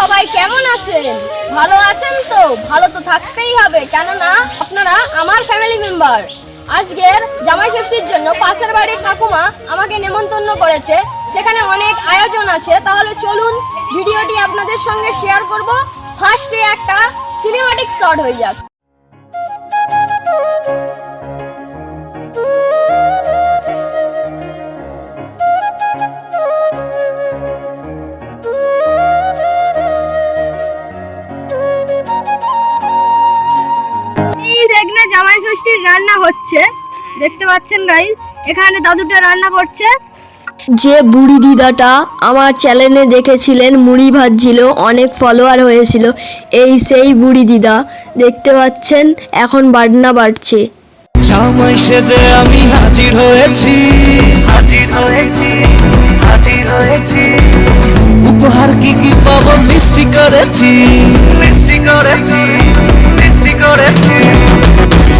সবাই কেমন আছেন? ভালো আছেন তো? ভালো তো থাকতেই হবে, কেননা আপনারা আমার ফ্যামিলি মেম্বার। আজকের জামাই ষষ্ঠীর জন্য পাশের বাড়ির ঠাকুমা আমাকে নেমন্তন্ন করেছে, সেখানে অনেক আয়োজন আছে। তাহলে চলুন ভিডিওটি আপনাদের সঙ্গে শেয়ার করব। ফার্স্টে একটা সিনেমাটিক শট হয়ে যাক। জামাই ষষ্ঠীর রান্না হচ্ছে, দেখতে পাচ্ছেন গাইস। এখানে দাদুটা রান্না করছে। যে বুড়ি দিদাটা আমার চ্যানেলে দেখেছিলেন, মুড়ি ভাজছিল, অনেক ফলোয়ার হয়েছিল, এই সেই বুড়ি দিদা। দেখতে পাচ্ছেন এখন বাটনা বাটছে। জামাই সেজে আমি হাজির হয়েছি, উপহার কি কি পাবো লিস্টি করেছি।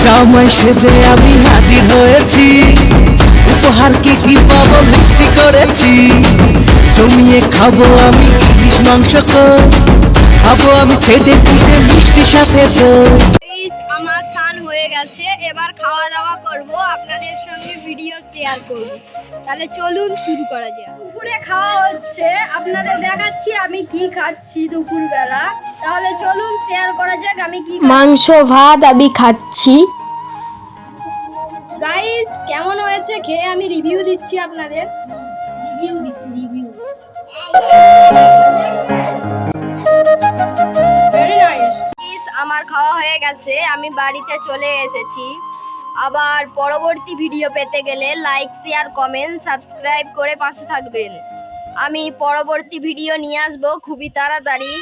জামাই সেজে আমি হাজির হয়েছি, উপহার কি কি পাবো লিস্টি করেছি। জমিয়ে খাবো আমি ইলিশ মাংস, খাবো আমি ছেটে পুটে মিষ্টি সাথে তো। আমার স্নান হয়ে গেছে, এবার খাওয়া দাওয়া করব, আপনাদের সঙ্গে ভিডিও শেয়ার করব। তাহলে চলুন শুরু করা যাক। দুপুরে খাওয়া হচ্ছে, আপনাদের দেখাচ্ছি আমি কি খাচ্ছি দুপুর বেলা। তাহলে চলুন শেয়ার করা যাক আমি কি মাংস ভাত আমি খাচ্ছি। গাইস কেমন হয়েছে খেয়ে আমি রিভিউ দিচ্ছি আপনাদের। আমার খাওয়া হয়ে গেছে, আমি বাড়িতে চলে এসেছি। আবার পরবর্তী ভিডিও পেতে গেলে লাইক শেয়ার কমেন্ট সাবস্ক্রাইব করে পাশে থাকবেন। আমি পরবর্তী ভিডিও নিয়ে আসবো খুবই তাড়াতাড়ি।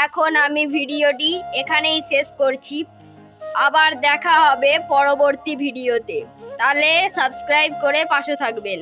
এখন আমি ভিডিওটি এখানেই শেষ করছি, আবার দেখা হবে পরবর্তী ভিডিওতে। তাহলে সাবস্ক্রাইব করে পাশে থাকবেন।